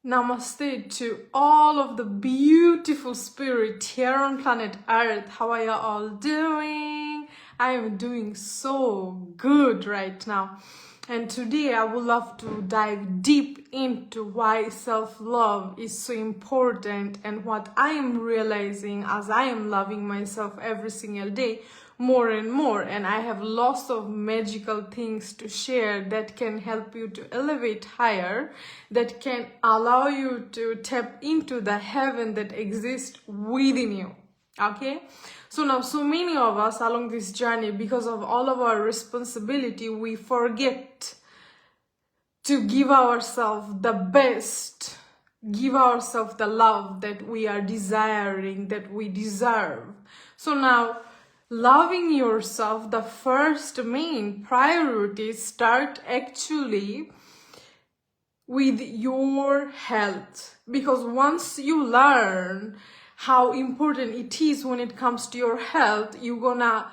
Namaste to all of the beautiful spirit here on planet Earth. How are you all doing? I am doing so good right now. And today I would love to dive deep into why self-love is so important and what I am realizing as I am loving myself every single day more and more. And I have lots of magical things to share that can help you to elevate higher, that can allow you to tap into the heaven that exists within you. Okay, so now so many of us along this journey, because of all of our responsibility, we forget to give ourselves the best, give ourselves the love that we are desiring, that we deserve. So now loving yourself, the first main priority start actually with your health, because once you learn how important it is when it comes to your health, you're gonna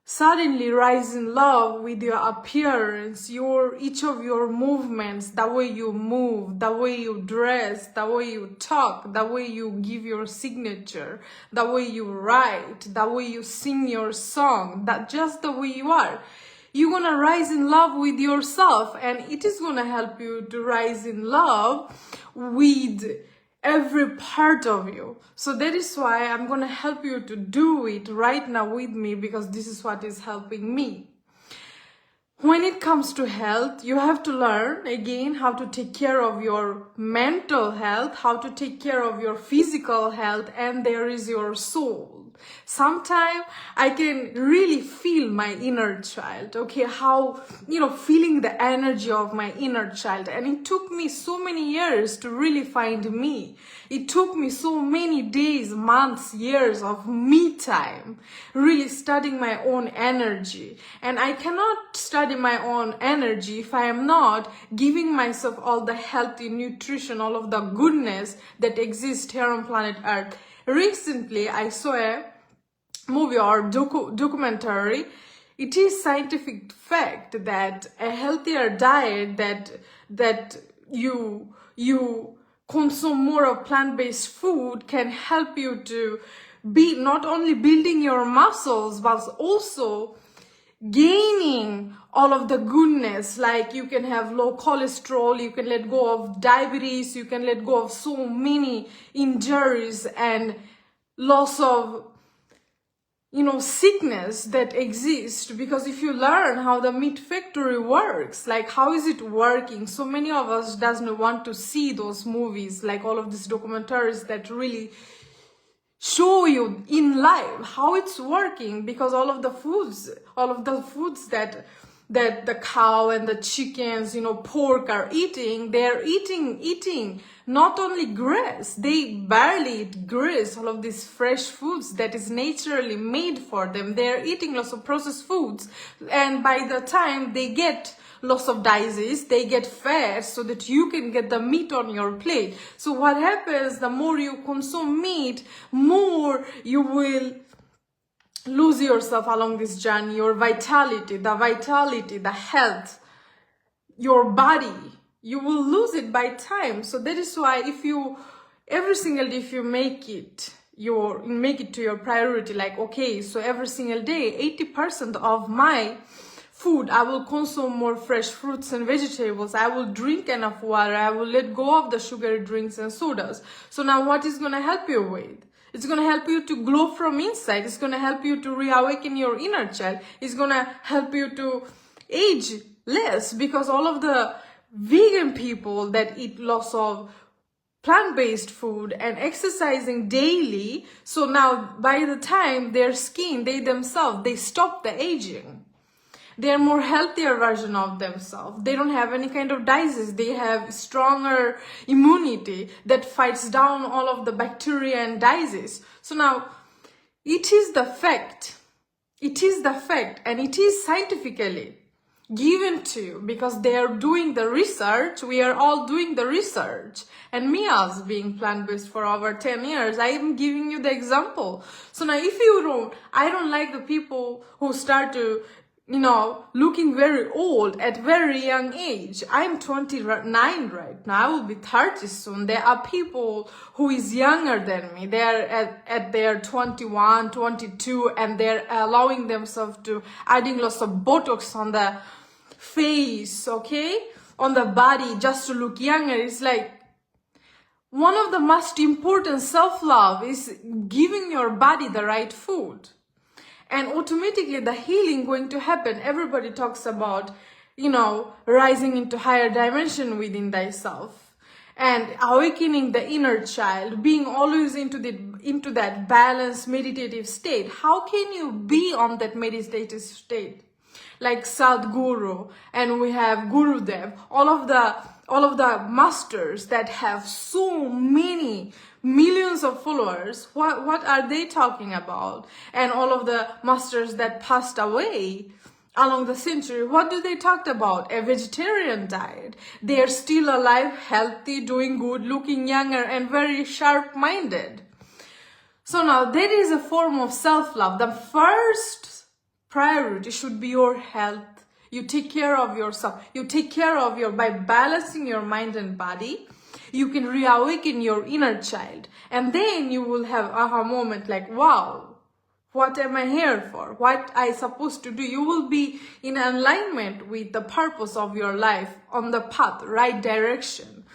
suddenly rise in love with your appearance, each of your movements, the way you move, the way you dress, the way you talk, the way you give your signature, the way you write, the way you sing your song, that just the way you are. You're gonna rise in love with yourself, and it is gonna help you to rise in love with every part of you. So that is why I'm gonna help you to do it right now with me, because this is what is helping me. When it comes to health, you have to learn again how to take care of your mental health, how to take care of your physical health, and there is your soul. Sometimes I can really feel my inner child, okay, how, feeling the energy of my inner child. And it took me so many years to really find me. It took me so many days, months, years of me time, really studying my own energy. And I cannot study my own energy if I am not giving myself all the healthy nutrition, all of the goodness that exists here on planet Earth. Recently, I saw a movie or documentary. It is scientific fact that a healthier diet, that you consume more of plant-based food, can help you to be not only building your muscles but also gaining all of the goodness. Like you can have low cholesterol, you can let go of diabetes, you can let go of so many injuries and loss of sickness that exists. Because if you learn how the meat factory works, like how is it working, so many of us doesn't want to see those movies, like all of these documentaries that really show you in live how it's working. Because all of the foods that the cow and the chickens, pork are eating, they're eating not only grass, they barely eat grass, all of these fresh foods that is naturally made for them. They're eating lots of processed foods, and by the time they get lots of disease, they get fat so that you can get the meat on your plate. So what happens, the more you consume meat, more you will lose yourself along this journey, your vitality, the health, your body, you will lose it by time. So that is why if you every single day, if you make it to your priority, like, okay, so every single day 80% of my food, I will consume more fresh fruits and vegetables, I will drink enough water, I will let go of the sugary drinks and sodas. So now what is going to help you with? It's going to help you to glow from inside. It's going to help you to reawaken your inner child. It's going to help you to age less, because all of the vegan people that eat lots of plant-based food and exercising daily, so now by the time their skin, they themselves, they stop the aging. They're more healthier version of themselves. They don't have any kind of disease. They have stronger immunity that fights down all of the bacteria and disease. So now it is the fact. It is the fact, and it is scientifically given to you, because they are doing the research. We are all doing the research. And me, as being plant-based for over 10 years, I am giving you the example. So now if I don't like the people who start to looking very old at very young age. I'm 29 right now. I will be 30 soon. There are people who is younger than me. They're at their 21, 22, and they're allowing themselves to adding lots of Botox on the face, okay? On the body just to look younger. It's like one of the most important self-love is giving your body the right food. And automatically the healing going to happen. Everybody talks about, rising into higher dimension within thyself and awakening the inner child, being always into that balanced meditative state. How can you be on that meditative state? Like Sadhguru, and we have Gurudev, all of the masters that have so many millions of followers, what are they talking about? And all of the masters that passed away along the century, what do they talk about? A vegetarian diet. They are still alive, healthy, doing good, looking younger, and very sharp-minded. So now that is a form of self-love. The first priority should be your health. You take care of yourself. You take care of by balancing your mind and body. You can reawaken your inner child. And then you will have aha moment like, wow, what am I here for? What I supposed to do? You will be in alignment with the purpose of your life, on the path, right direction.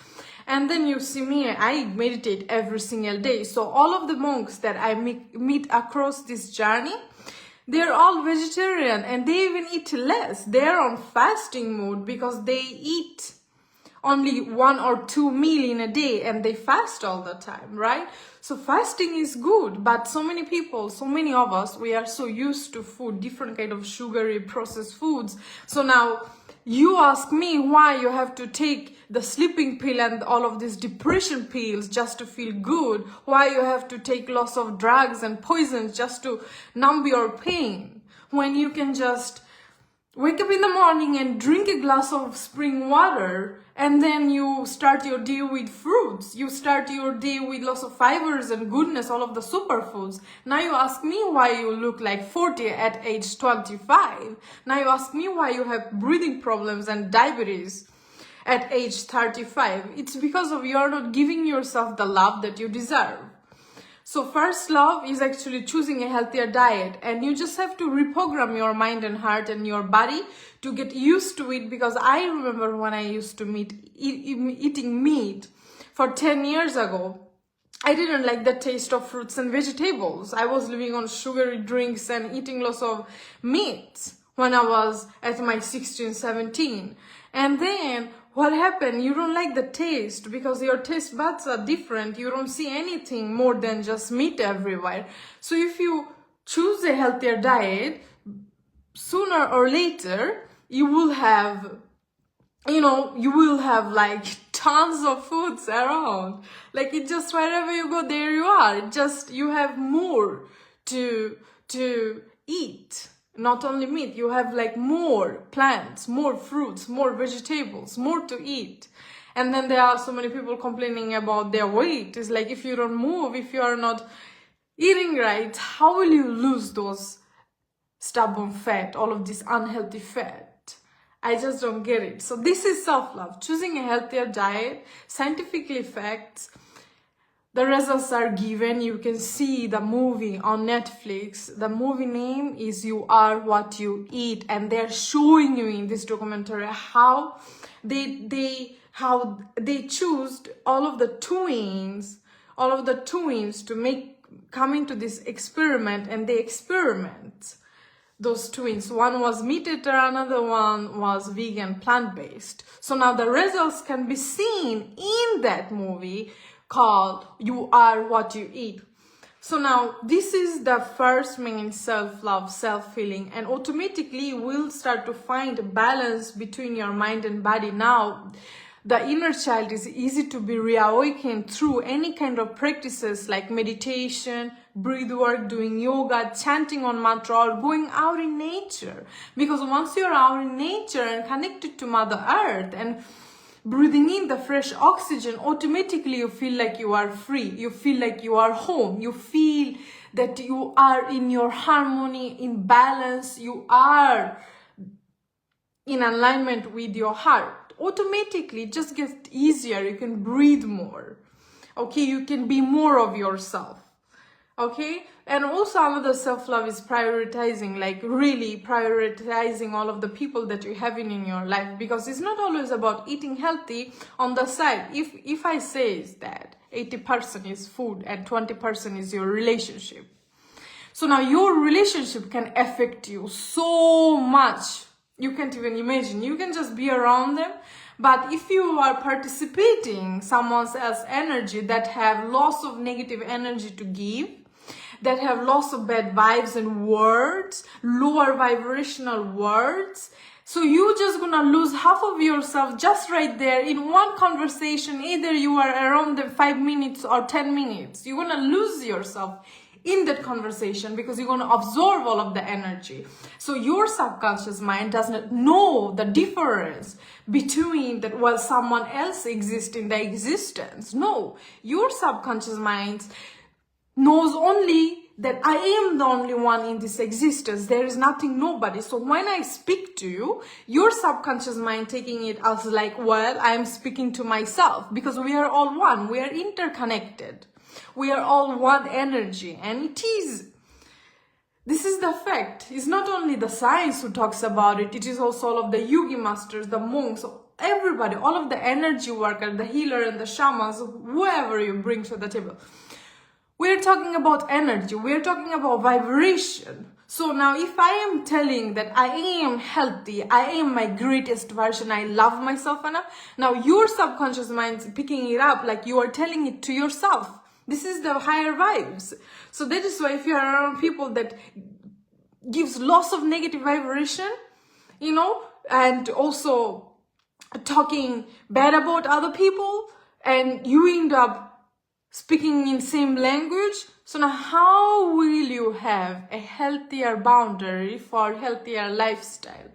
And then you see me, I meditate every single day. So all of the monks that I meet across this journey, they're all vegetarian and they even eat less. They're on fasting mode because they eat only 1 or 2 meals in a day and they fast all the time, right? So fasting is good, but so many people, so many of us, we are so used to food, different kind of sugary processed foods. So now you ask me why you have to take the sleeping pill and all of these depression pills just to feel good, why you have to take lots of drugs and poisons just to numb your pain, when you can just wake up in the morning and drink a glass of spring water, and then you start your day with fruits. You start your day with lots of fibers and goodness, all of the superfoods. Now you ask me why you look like 40 at age 25. Now you ask me why you have breathing problems and diabetes at age 35. It's because of you are not giving yourself the love that you deserve. So first love is actually choosing a healthier diet, and you just have to reprogram your mind and heart and your body to get used to it, because I remember when I used to eating meat for 10 years ago, I didn't like the taste of fruits and vegetables. I was living on sugary drinks and eating lots of meat when I was at my 16, 17. And then what happened? You don't like the taste because your taste buds are different. You don't see anything more than just meat everywhere. So if you choose a healthier diet, sooner or later, you will have like tons of foods around. Like it just, wherever you go, there you are. It just, you have more to eat. Not only meat, you have like more plants, more fruits, more vegetables, more to eat. And then there are so many people complaining about their weight. It's like, if you don't move, if you are not eating right, how will you lose those stubborn fat, all of this unhealthy fat? I just don't get it. So this is self-love, choosing a healthier diet, scientifically facts. The results are given. You can see the movie on Netflix. The movie name is You Are What You Eat, and they're showing you in this documentary how they choose all of the twins to come into this experiment, and they experiment those twins. One was meat eater, another one was vegan, plant-based. So now the results can be seen in that movie called You Are What You Eat. So now this is the first main self-love, self-healing, and automatically you will start to find a balance between your mind and body. Now the inner child is easy to be reawakened through any kind of practices like meditation, breath work, doing yoga, chanting on mantra, or going out in nature. Because once you're out in nature and connected to Mother Earth and breathing in the fresh oxygen, automatically you feel like you are free. You feel like you are home. You feel that you are in your harmony, in balance. You are in alignment with your heart, automatically it just gets easier. You can breathe more. Okay, you can be more of yourself. Okay, and also another self-love is prioritizing, like really prioritizing all of the people that you have in your life, because it's not always about eating healthy on the side. If I say that 80% is food and 20% is your relationship, so now your relationship can affect you so much. You can't even imagine. You can just be around them. But if you are participating someone else's energy that have lots of negative energy to give, that have lots of bad vibes and words, lower vibrational words, so you just gonna lose half of yourself just right there in one conversation. Either you are around them 5 minutes or 10 minutes. You're gonna lose yourself in that conversation because you're going to absorb all of the energy. So your subconscious mind doesn't know the difference between that while someone else exists in the existence. No, your subconscious mind knows only that I am the only one in this existence. There is nothing, nobody. So when I speak to you, your subconscious mind taking it as like, well, I am speaking to myself, because we are all one. We are interconnected. We are all one energy, and it is. This is the fact. It's not only the science who talks about it. It is also all of the yogi masters, the monks, everybody, all of the energy workers, the healer and the shamans, whoever you bring to the table. We're talking about energy. We're talking about vibration. So now if I am telling that I am healthy, I am my greatest version, I love myself enough, now your subconscious mind is picking it up like you are telling it to yourself. This is the higher vibes. So that is why if you are around people that gives lots of negative vibration, and also talking bad about other people, and you end up speaking in same language, so now how will you have a healthier boundary for healthier lifestyle?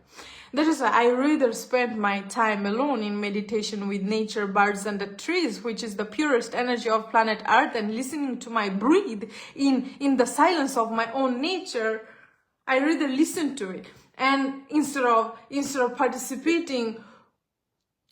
That is why I rather spend my time alone in meditation with nature, birds and the trees, which is the purest energy of planet Earth, and listening to my breathe in the silence of my own nature. I rather listen to it. And instead of participating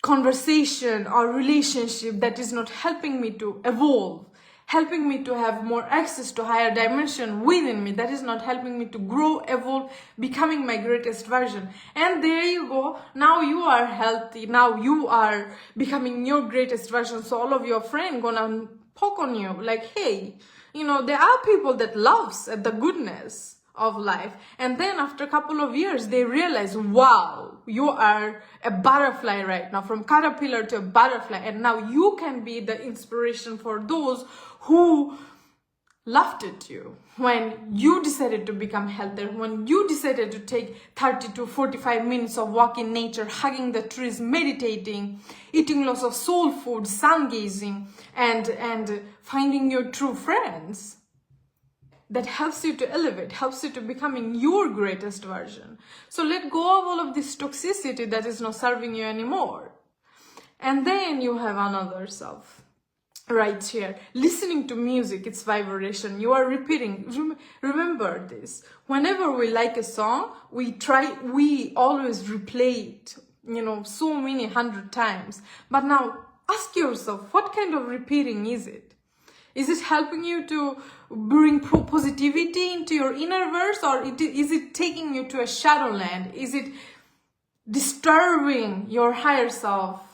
conversation or relationship that is not helping me to evolve, helping me to have more access to higher dimension within me, that is not helping me to grow, evolve, becoming my greatest version. And there you go. Now you are healthy. Now you are becoming your greatest version. So all of your friends gonna poke on you like, hey, there are people that loves the goodness of life, and then after a couple of years they realize, wow, you are a butterfly right now, from caterpillar to a butterfly, and now you can be the inspiration for those who laughed at you when you decided to become healthier, when you decided to take 30 to 45 minutes of walk in nature, hugging the trees, meditating, eating lots of soul food, sun gazing, and finding your true friends. That helps you to elevate, helps you to becoming your greatest version. So let go of all of this toxicity that is not serving you anymore. And then you have another self right here. Listening to music, it's vibration. You are repeating. Remember this. Whenever we like a song, we always replay it, so many 100 times. But now ask yourself, what kind of repeating is it? Is it helping you to bring positivity into your inner verse, or is it taking you to a shadowland? Is it disturbing your higher self?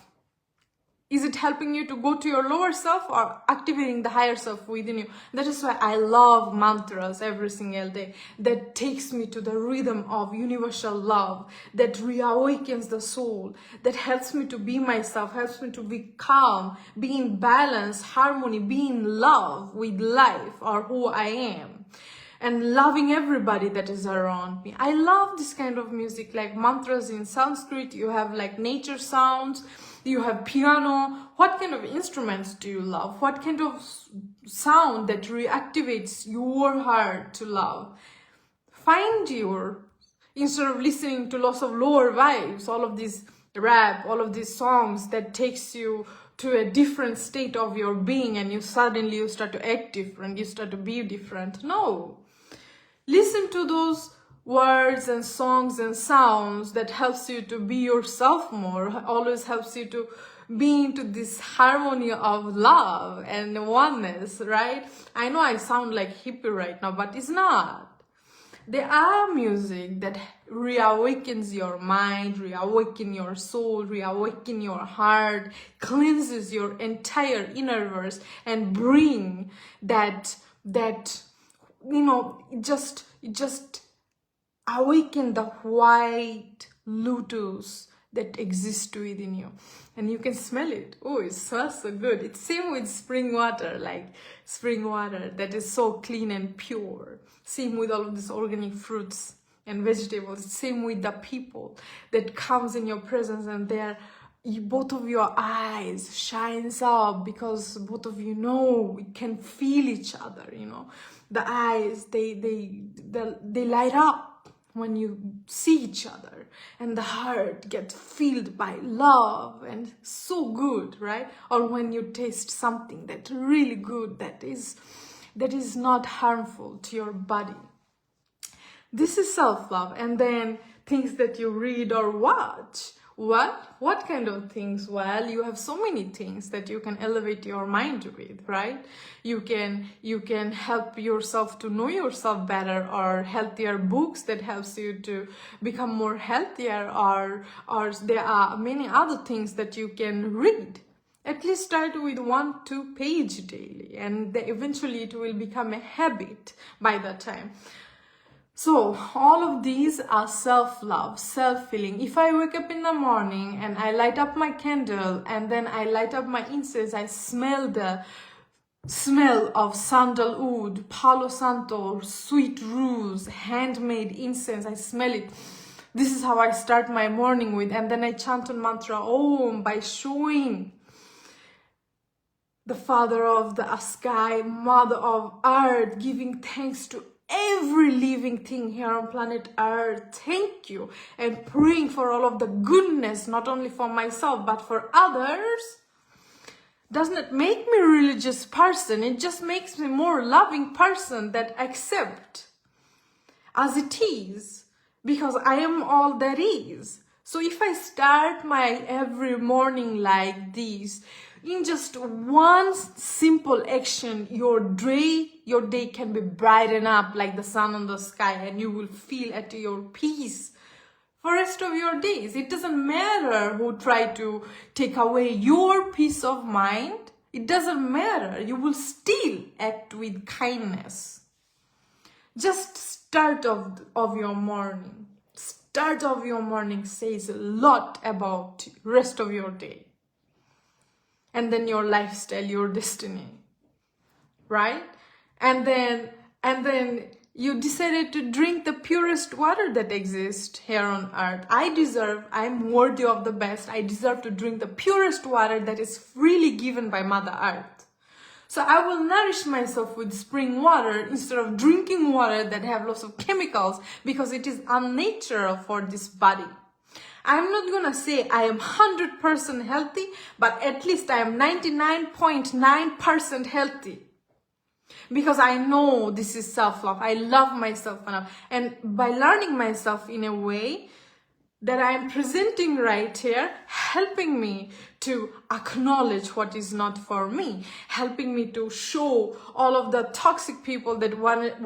Is it helping you to go to your lower self, or activating the higher self within you? That is why I love mantras every single day. That takes me to the rhythm of universal love, that reawakens the soul, that helps me to be myself, helps me to be calm, be in balance, harmony, be in love with life or who I am, and loving everybody that is around me. I love this kind of music, like mantras in Sanskrit. You have like nature sounds, you have piano. What kind of instruments do you love? What kind of sound that reactivates your heart to love? Find instead of listening to lots of lower vibes, all of this rap, all of these songs that takes you to a different state of your being, and you start to act different, you start to be different. No. Listen to those words and songs and sounds that helps you to be yourself more, always helps you to be into this harmony of love and oneness, right? I know I sound like hippie right now, but it's not. There are music that reawakens your mind, reawaken your soul, reawaken your heart, cleanses your entire universe, and bring that just awaken the white lotus that exists within you, and you can smell it. Oh, it smells so good. It's same with spring water, like spring water that is so clean and pure. Same with all of these organic fruits and vegetables. Same with the people that comes in your presence, and both of your eyes shines up because both of you know you can feel each other. The eyes, they light up when you see each other, and the heart gets filled by love, and so good, right? Or when you taste something that's really good, that is not harmful to your body. This is self-love. And then things that you read or watch. What kind of things? Well, you have so many things that you can elevate your mind with, right? You can help yourself to know yourself better, or healthier books that helps you to become more healthier, or there are many other things that you can read. At least start with 1-2 pages daily, and eventually it will become a habit by that time. So all of these are self-love, self-feeling. If I wake up in the morning and I light up my candle, and then I light up my incense, I smell the smell of sandalwood, Palo Santo, sweet rose, handmade incense, I smell it. This is how I start my morning with, and then I chant a mantra Om by showing the Father of the sky, Mother of earth, giving thanks to every living thing here on planet Earth. Thank you. And praying for all of the goodness, not only for myself, but for others. Doesn't make me a religious person. It just makes me a more loving person that accept as it is, because I am all that is. So if I start my every morning like this, in just one simple action, your day can be brightened up like the sun on the sky, and you will feel at your peace for the rest of your days. It doesn't matter who try to take away your peace of mind. It doesn't matter. You will still act with kindness. Just start of your morning. Start of your morning says a lot about the rest of your day. And then your lifestyle, your destiny, right? And then you decided to drink the purest water that exists here on earth. I'm worthy of the best. I deserve to drink the purest water that is freely given by Mother Earth. So I will nourish myself with spring water instead of drinking water that have lots of chemicals, because it is unnatural for this body. I'm not gonna say I am 100% healthy, but at least I am 99.9% healthy. Because I know this is self-love. I love myself enough. And by learning myself in a way that I am presenting right here, helping me to acknowledge what is not for me, helping me to show all of the toxic people that wanted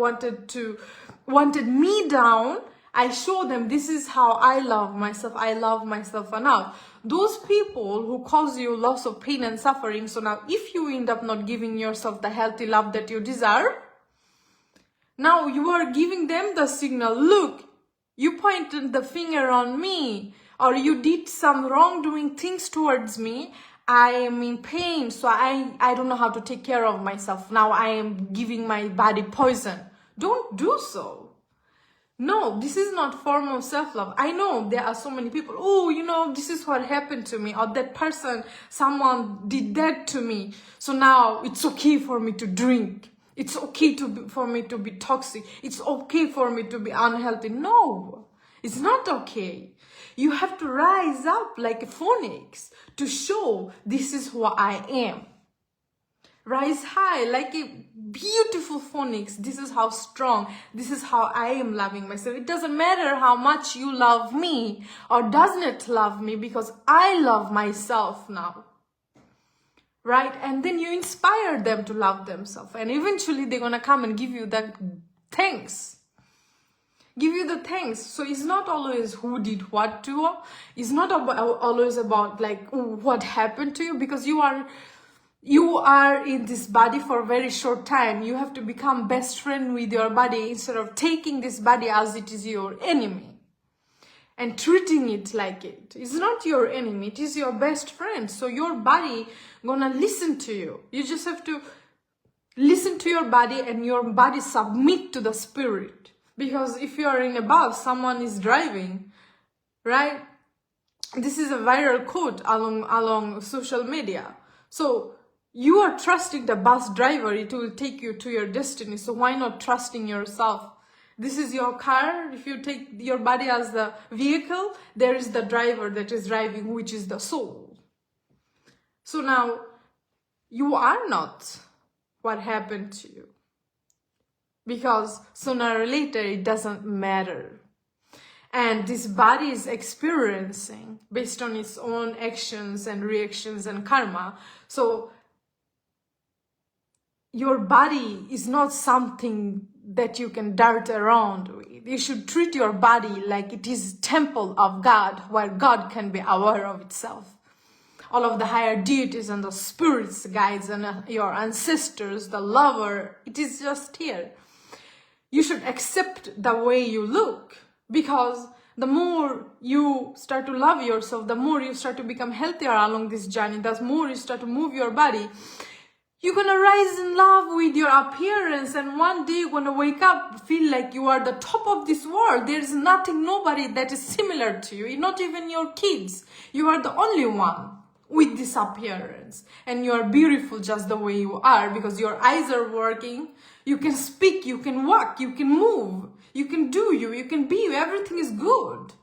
me down. I show them this is how I love myself. I love myself enough. Those people who cause you lots of pain and suffering, so now if you end up not giving yourself the healthy love that you deserve, now you are giving them the signal, look, you pointed the finger on me, or you did some wrongdoing things towards me. I am in pain, so I don't know how to take care of myself. Now I am giving my body poison. Don't do so. No, this is not form of self-love. I know there are so many people, oh, this is what happened to me, or that person, someone did that to me. So now it's okay for me to drink. It's okay for me to be toxic. It's okay for me to be unhealthy. No, it's not okay. You have to rise up like a phoenix to show this is who I am. Rise high like a beautiful phoenix. This is how strong, this is how I am loving myself. It doesn't matter how much you love me or doesn't love me, because I love myself now. Right? And then you inspire them to love themselves, and eventually they're gonna come and give you that thanks. Give you the thanks. So it's not always who did what to you. It's not always about like what happened to you, because you are in this body for a very short time. You have to become best friend with your body instead of taking this body as it is your enemy and treating it like it. It's not your enemy, it is your best friend. So your body gonna listen to you. You just have to listen to your body, and your body submit to the spirit. Because if you are in a bus, someone is driving, right? This is a viral quote along social media. So you are trusting the bus driver, it will take you to your destiny. So why not trusting yourself? This is your car. If you take your body as the vehicle, there is the driver that is driving, which is the soul. So now you are not what happened to you, because sooner or later it doesn't matter. And this body is experiencing based on its own actions and reactions and karma. So your body is not something that you can dart around with. You should treat your body like it is temple of God, where God can be aware of itself. All of the higher deities and the spirits, guides, and your ancestors, the lover, it is just here. You should accept the way you look, because the more you start to love yourself, the more you start to become healthier along this journey, the more you start to move your body. You're gonna rise in love with your appearance, and one day you're gonna wake up, feel like you are the top of this world. There's nothing, nobody that is similar to you, not even your kids. You are the only one with this appearance, and you are beautiful just the way you are, because your eyes are working, you can speak, you can walk, you can move, you can do you can be you, everything is good.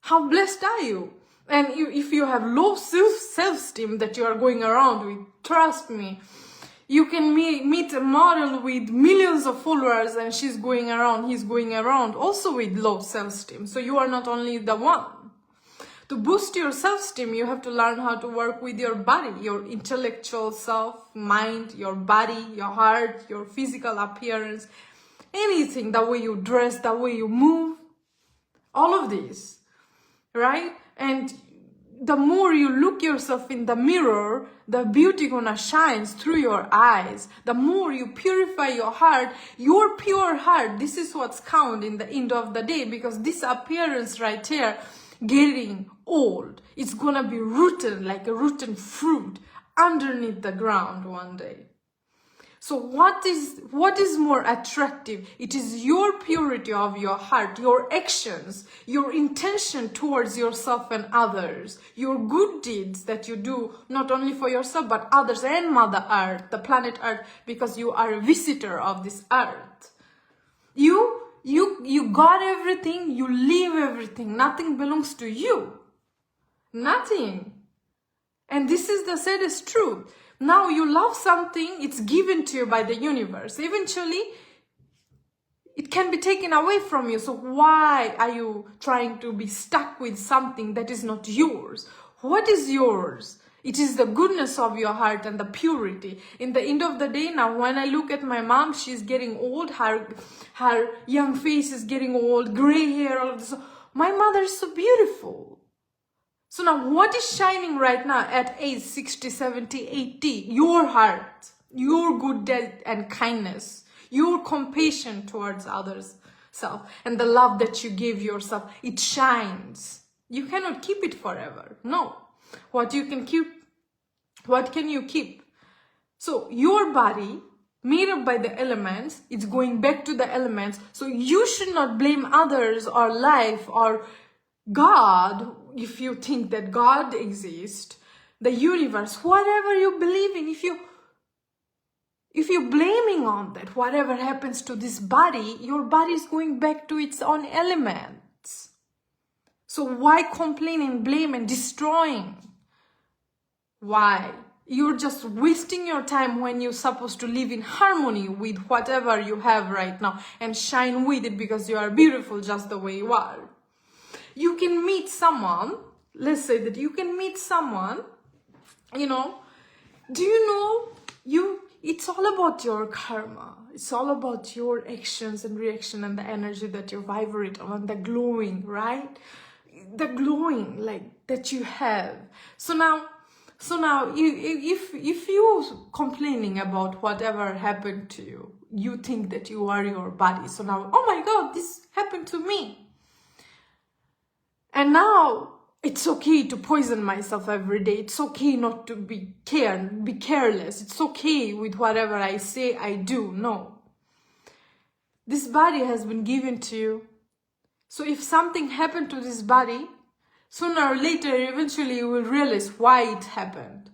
How blessed are you? And if you have low self-esteem that you are going around with, trust me, you can meet a model with millions of followers, and he's going around also with low self-esteem. So you are not only the one. To boost your self-esteem, you have to learn how to work with your body, your intellectual self, mind, your body, your heart, your physical appearance, anything, the way you dress, the way you move, all of this, right? And the more you look yourself in the mirror, the beauty gonna shines through your eyes. The more you purify your heart, your pure heart, this is what's count in the end of the day, because this appearance right here, getting old, it's gonna be rotten like a rotten fruit underneath the ground one day. So what is more attractive? It is your purity of your heart, your actions, your intention towards yourself and others, your good deeds that you do not only for yourself but others and Mother Earth, the planet Earth, because you are a visitor of this earth. You got everything, you leave everything, nothing belongs to you. Nothing. And this is the saddest truth. Now you love something, it's given to you by the universe. Eventually, it can be taken away from you. So why are you trying to be stuck with something that is not yours? What is yours? It is the goodness of your heart and the purity. In the end of the day, now when I look at my mom, she's getting old, her young face is getting old, gray hair, all of this. My mother is so beautiful. So now what is shining right now at age 60, 70, 80? Your heart, your good deed and kindness, your compassion towards others, self, and the love that you give yourself, it shines. You cannot keep it forever. No. What you can keep, what can you keep? So your body, made up by the elements, it's going back to the elements. So you should not blame others or life or God if you think that God exists, the universe, whatever you believe in. If you're blaming on that, whatever happens to this body, your body is going back to its own elements. So why complain and blame and destroying? Why? you're just wasting your time when you're supposed to live in harmony with whatever you have right now and shine with it, because you are beautiful just the way you are. You can meet someone, let's say that you can meet someone, you know, do you know, it's all about your karma. It's all about your actions and reaction and the energy that you vibrate on, and the glowing, right? The glowing like that you have. So now if you complaining about whatever happened to you, you think that you are your body. So now, oh my God, this happened to me. And now it's okay to poison myself every day. It's okay not to be careless. It's okay with whatever I say, I do. No. This body has been given to you. So if something happened to this body, sooner or later, eventually you will realize why it happened.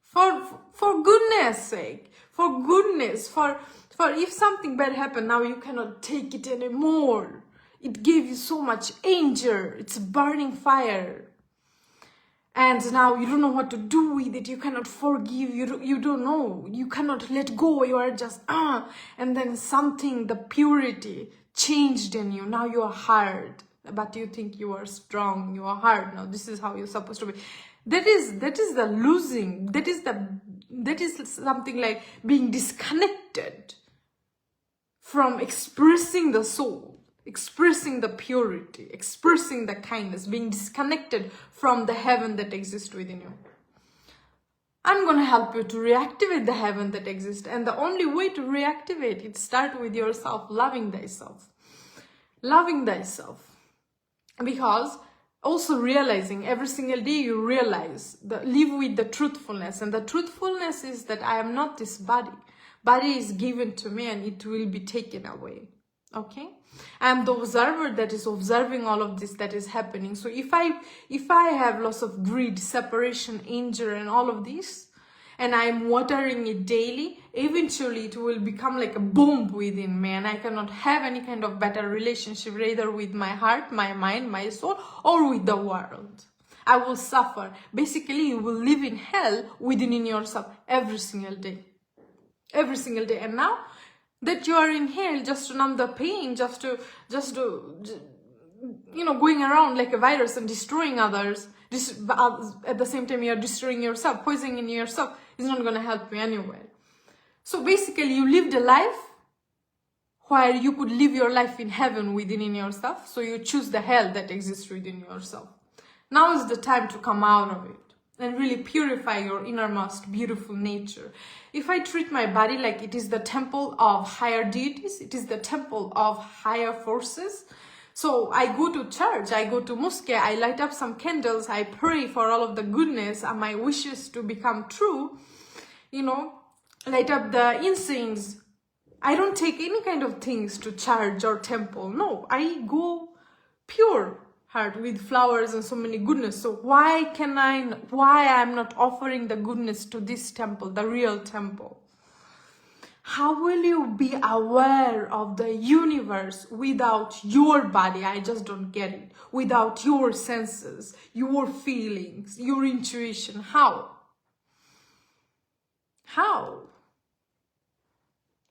For goodness sake, for if something bad happened, now you cannot take it anymore. It gave you so much anger. It's a burning fire. And now you don't know what to do with it. You cannot forgive. You don't know. You cannot let go. You are just, And then something, the purity changed in you. Now you are hard. But you think you are strong. You are hard. Now this is how you're supposed to be. That is the losing. That is something like being disconnected from expressing the soul, expressing the purity, expressing the kindness, being disconnected from the heaven that exists within you. I'm going to help you to reactivate the heaven that exists. And the only way to reactivate it, start with yourself, loving thyself. Loving thyself. Because also realizing every single day you realize, live with the truthfulness. And the truthfulness is that I am not this body. Body is given to me and it will be taken away. Okay? I am the observer that is observing all of this that is happening. So if I have lots of greed, separation, anger and all of this, and I am watering it daily, eventually it will become like a bomb within me, and I cannot have any kind of better relationship, either with my heart, my mind, my soul, or with the world. I will suffer. Basically, you will live in hell within yourself every single day. Every single day. And now that you are in hell, just to numb the pain, just to going around like a virus and destroying others, at the same time you're destroying yourself, poisoning yourself, is not going to help you anywhere. So basically you lived a life where you could live your life in heaven within yourself, so you choose the hell that exists within yourself. Now is the time to come out of it and really purify your innermost beautiful nature. If I treat my body like it is the temple of higher deities, it is the temple of higher forces. So I go to church, I go to mosque, I light up some candles, I pray for all of the goodness and my wishes to become true, light up the incense. I don't take any kind of things to church or temple. No, I go pure heart with flowers and so many goodness. So why I'm not offering the goodness to this temple, the real temple? How will you be aware of the universe without your body? I just don't get it. Without your senses, your feelings, your intuition. How?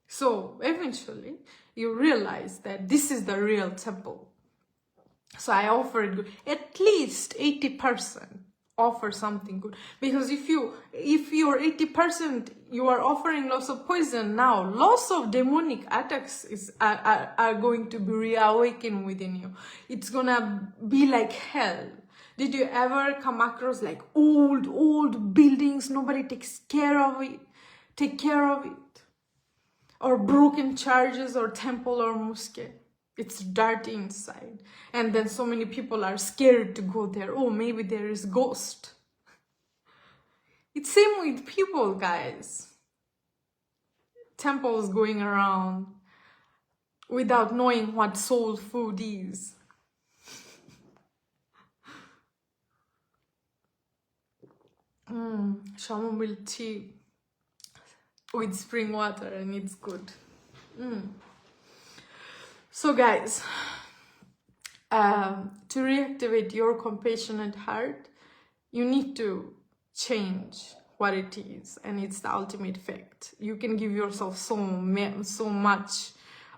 So eventually you realize that this is the real temple. So I offer it good. At least 80% offer something good. Because if you're 80%, you are offering lots of poison now. Lots of demonic attacks are going to be reawakened within you. It's gonna be like hell. Did you ever come across like old buildings? Nobody takes care of it. Take care of it. Or broken churches or temple or mosque. It's dirty inside. And then so many people are scared to go there. Oh, maybe there is ghost. It's same with people, guys. Temples going around without knowing what soul food is. Chamomile tea with spring water, and it's good. So guys, to reactivate your compassionate heart, you need to change what it is, and it's the ultimate fact. You can give yourself so much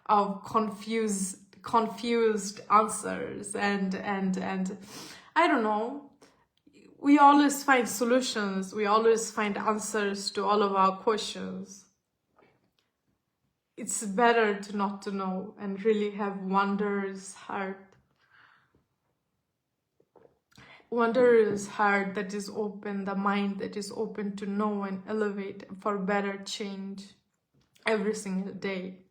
of confused answers, and I don't know. We always find solutions. We always find answers to all of our questions. It's better to not to know and really have wondrous heart. Wondrous heart that is open, the mind that is open to know and elevate for better change every single day.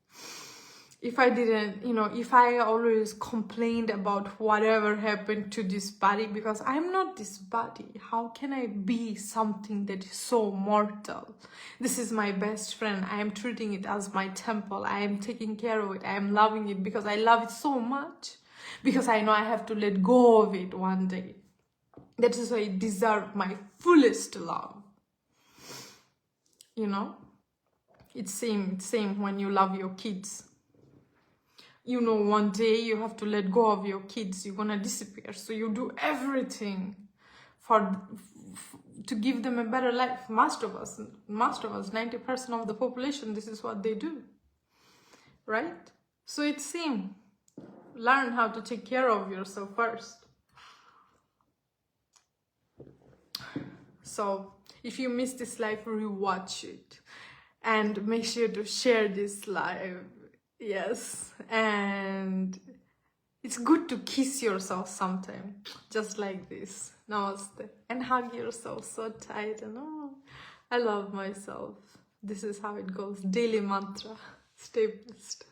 If I didn't, if I always complained about whatever happened to this body, because I'm not this body, how can I be something that is so mortal? This is my best friend. I am treating it as my temple. I am taking care of it. I am loving it because I love it so much, because I know I have to let go of it one day. That is why it deserves my fullest love. It's same when you love your kids. One day you have to let go of your kids. You're gonna disappear, so you do everything to give them a better life. Most of us, 90% of the population, this is what they do, right? So it's same. Learn how to take care of yourself first. So if you missed this live, rewatch it and make sure to share this live. Yes, and it's good to kiss yourself sometime, just like this. Namaste. And hug yourself so tight. And I love myself. This is how it goes. Daily mantra. Stay blessed.